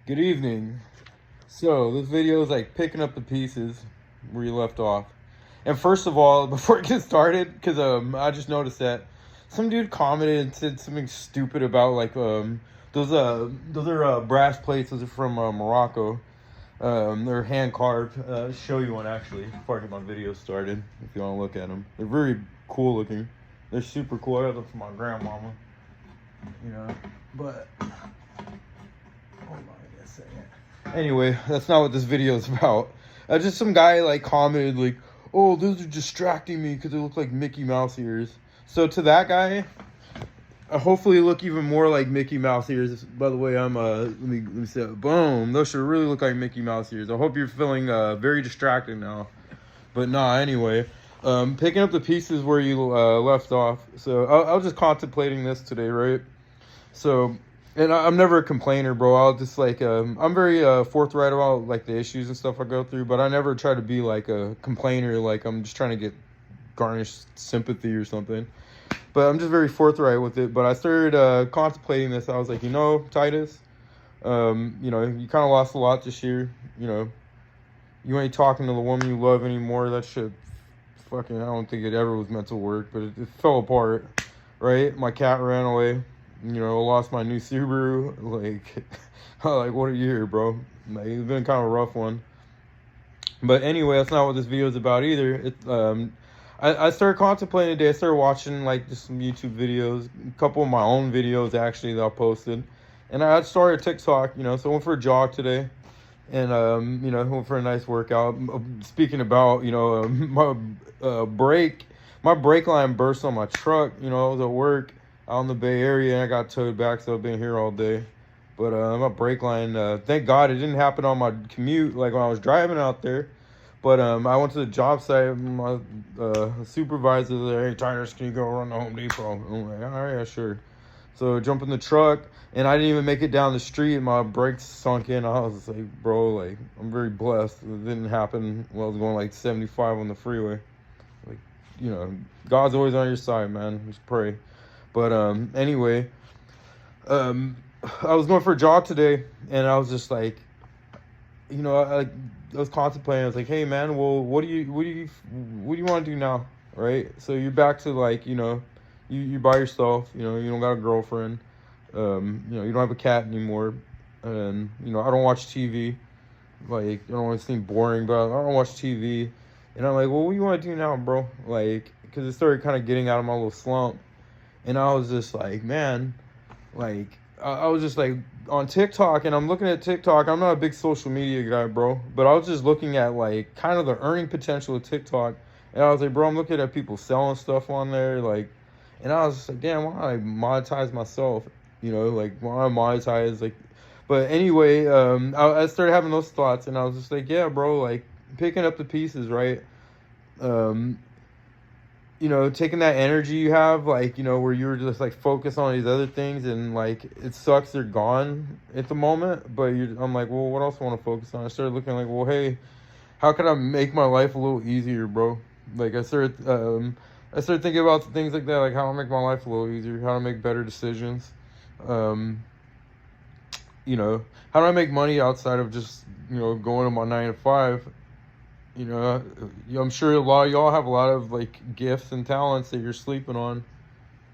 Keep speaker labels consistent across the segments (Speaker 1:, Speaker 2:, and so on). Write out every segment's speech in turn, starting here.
Speaker 1: Good evening. So this video is like picking up the pieces where you left off. And first of all, before it gets started, because I just noticed that some dude commented and said something stupid about like those are brass plates. Those are from Morocco. They're hand carved. Show you one actually before I get my video started. If you want to look at them, they're very cool looking. They're super cool. I got them from my grandmama. You know, but hold on a second. Anyway, that's not what this video is about. Just some guy like commented like, "Oh, those are distracting me because they look like Mickey Mouse ears." So to that guy, hopefully look even more like Mickey Mouse ears. By the way, I'm let me say it. Boom. Those should really look like Mickey Mouse ears. I hope you're feeling very distracted now. But nah. Anyway, picking up the pieces where you left off. So I was just contemplating this today, right? So, and I'm never a complainer, bro. I'll just like, I'm very forthright about like the issues and stuff I go through, but I never try to be like a complainer, like I'm just trying to get garnished sympathy or something. But I'm just very forthright with it. But I started contemplating this. I was like, Titus, you kind of lost a lot this year. You ain't talking to the woman you love anymore. That shit, fucking, I don't think it ever was meant to work, but it fell apart, right? My cat ran away. I lost my new Subaru. Like what a year, bro. Like, it's been kind of a rough one. But anyway, that's not what this video is about either. I started contemplating today. I started watching like just some YouTube videos, a couple of my own videos actually that I posted, and I started TikTok. So I went for a jog today, and went for a nice workout. Speaking about my brake line burst on my truck. I was at work out in the Bay Area, and I got towed back, so I've been here all day. But my brake line, thank God it didn't happen on my commute, like when I was driving out there. But I went to the job site, my supervisor there, "Hey, Tyrus, can you go run to Home Depot?" I'm like, "All right, yeah, sure." So I jump in the truck, and I didn't even make it down the street, and my brakes sunk in. I was like, bro, like, I'm very blessed. It didn't happen while I was going like 75 on the freeway. Like, God's always on your side, man. Just pray. But anyway, I was going for a jog today, and I was just like, I was contemplating. I was like, "Hey, man, well, what do you want to do now, right?" So you're back to like, you by yourself. You don't got a girlfriend. You don't have a cat anymore, and I don't watch TV. Like, I don't want to seem boring, but I don't watch TV. And I'm like, "Well, what do you want to do now, bro?" Like, because it started kind of getting out of my little slump. And I was just like, man, like, I was just like on TikTok, and I'm looking at TikTok. I'm not a big social media guy, bro, but I was just looking at like kind of the earning potential of TikTok. And I was like, bro, I'm looking at people selling stuff on there, like, and I was just like, damn, why don't I monetize myself? Like, why don't I monetize? Like, but anyway, I started having those thoughts, and I was just like, yeah, bro, like picking up the pieces, right? Taking that energy you have, like, where you were just like focused on these other things, and like it sucks they're gone at the moment, but I'm like, well, what else I want to focus on? I started looking like, well, hey, how can I make my life a little easier, bro? Like, I started thinking about things like that, like how to make my life a little easier, how to make better decisions, how do I make money outside of just going to my 9 to 5. I'm sure a lot of y'all have a lot of like gifts and talents that you're sleeping on,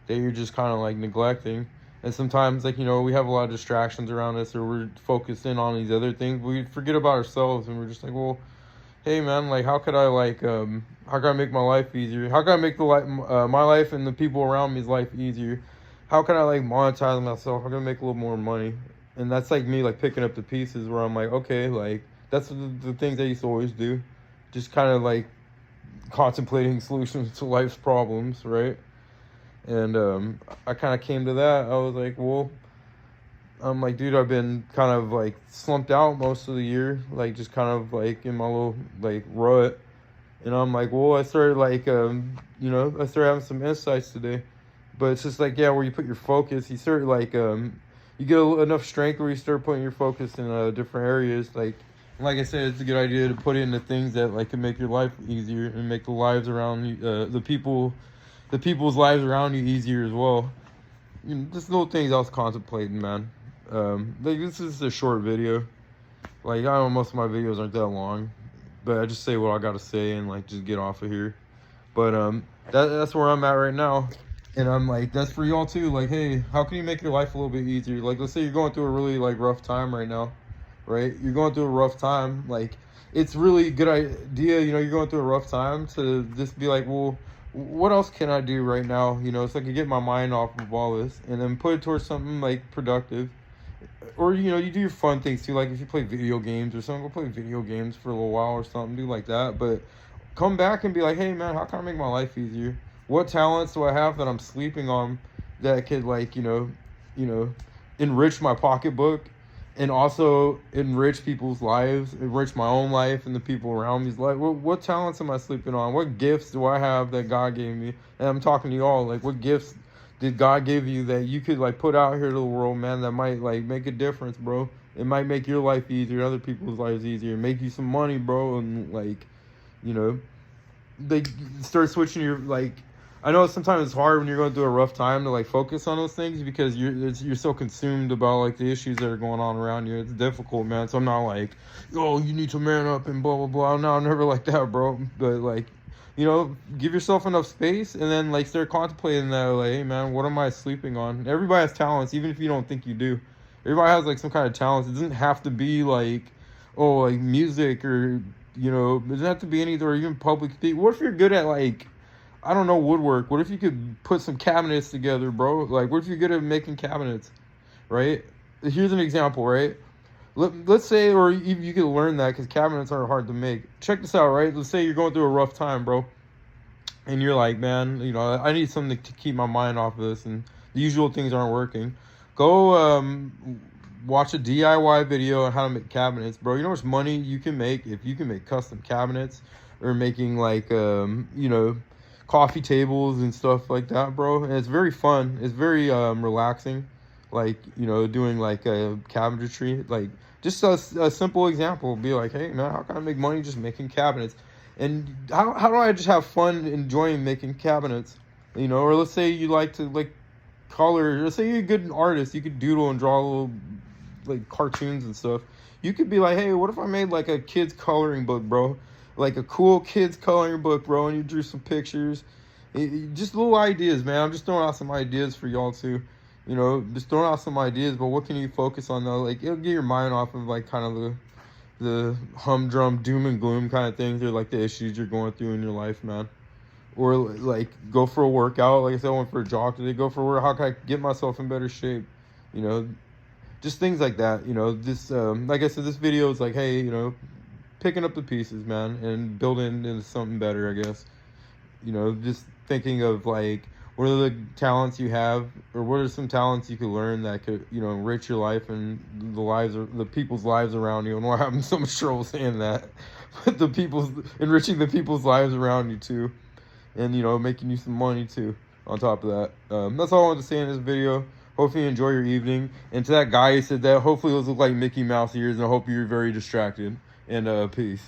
Speaker 1: that you're just kind of like neglecting. And sometimes, like, we have a lot of distractions around us, or we're focused in on these other things. We forget about ourselves, and we're just like, well, hey, man, like, how could I how can I make my life easier? How can I make my life and the people around me's life easier? How can I like monetize myself? How can I make a little more money? And that's like me like picking up the pieces where I'm like, okay, like that's the things I used to always do. Just kind of like contemplating solutions to life's problems, right? And I kind of came to that. I was like, well, I'm like, dude, I've been kind of like slumped out most of the year, like just kind of like in my little like rut. And I'm like, well, I started like, I started having some insights today. But it's just like, yeah, where you put your focus, you start like, you get enough strength where you start putting your focus in different areas, like I said, it's a good idea to put it into things that like can make your life easier and make the lives around you, the people's lives around you easier as well. Just little things I was contemplating, man. Like, this is a short video. Like, I know most of my videos aren't that long, but I just say what I gotta say and like just get off of here. But that's where I'm at right now. And I'm like, that's for y'all too. Like, hey, how can you make your life a little bit easier? Like, let's say you're going through a really like rough time right now, right? You're going through a rough time. Like, it's really a good idea, you know, you're going through a rough time to just be like, well, what else can I do right now? You know, so I can get my mind off of all this and then put it towards something like productive. Or, you know, you do your fun things too. Like if you play video games or something, go play video games for a little while or something, do like that. But come back and be like, hey man, how can I make my life easier? What talents do I have that I'm sleeping on that could like, you know, enrich my pocketbook and also enrich people's lives, enrich my own life and the people around me's life. What talents am I sleeping on? What gifts do I have that God gave me? And I'm talking to y'all, like what gifts did God give you that you could like put out here to the world, man, that might like make a difference, bro? It might make your life easier, other people's lives easier, make you some money, bro, and like, you know, they start switching your like. I know sometimes it's hard when you're going through a rough time to like focus on those things because you're so consumed about like the issues that are going on around you. It's difficult, man. So I'm not like, oh, you need to man up and blah blah blah. No, I'm never like that, bro. But like, you know, give yourself enough space and then like start contemplating that, like, hey man, what am I sleeping on? Everybody has talents, even if you don't think you do. Everybody has like some kind of talents. It doesn't have to be like, oh, like music or, you know, it doesn't have to be anything or even public speaking. What if you're good at like, I don't know, woodwork? What if you could put some cabinets together, bro? Like, what if you're good at making cabinets, right? Here's an example, right? Let's say, or you could learn that because cabinets are hard to make. Check this out, right? Let's say you're going through a rough time, bro. And you're like, man, you know, I need something to keep my mind off of this. And the usual things aren't working. Go watch a DIY video on how to make cabinets, bro. You know how much money you can make if you can make custom cabinets or making like, you know, coffee tables and stuff like that, bro. And it's very fun. It's very relaxing. Like, you know, doing like a cabinetry, like just a simple example. Be like, hey man, how can I make money just making cabinets? And how do I just have fun enjoying making cabinets? You know, or let's say you like to like color. Let's say you're a good artist. You could doodle and draw little like cartoons and stuff. You could be like, hey, what if I made like a kid's coloring book, bro? Like a cool kids coloring book, bro, and you drew some pictures. Just little ideas, man. I'm just throwing out some ideas for y'all too. You know, just throwing out some ideas, but what can you focus on though? Like it'll get your mind off of like kind of the humdrum doom and gloom kind of things or like the issues you're going through in your life, man. Or like go for a workout. Like I said, I went for a jog today. Go for a workout. How can I get myself in better shape? You know, just things like that. You know, this like I said, this video is like, hey, you know, picking up the pieces, man, and building into something better, I guess. You know, just thinking of like, what are the talents you have, or what are some talents you could learn that could, you know, enrich your life and the lives of the people's lives around you. And we're having so much trouble saying that, but enriching the people's lives around you too, and you know, making you some money too. On top of that, that's all I wanted to say in this video. Hopefully you enjoy your evening. And to that guy who said that, hopefully those look like Mickey Mouse ears, and I hope you're very distracted. And peace.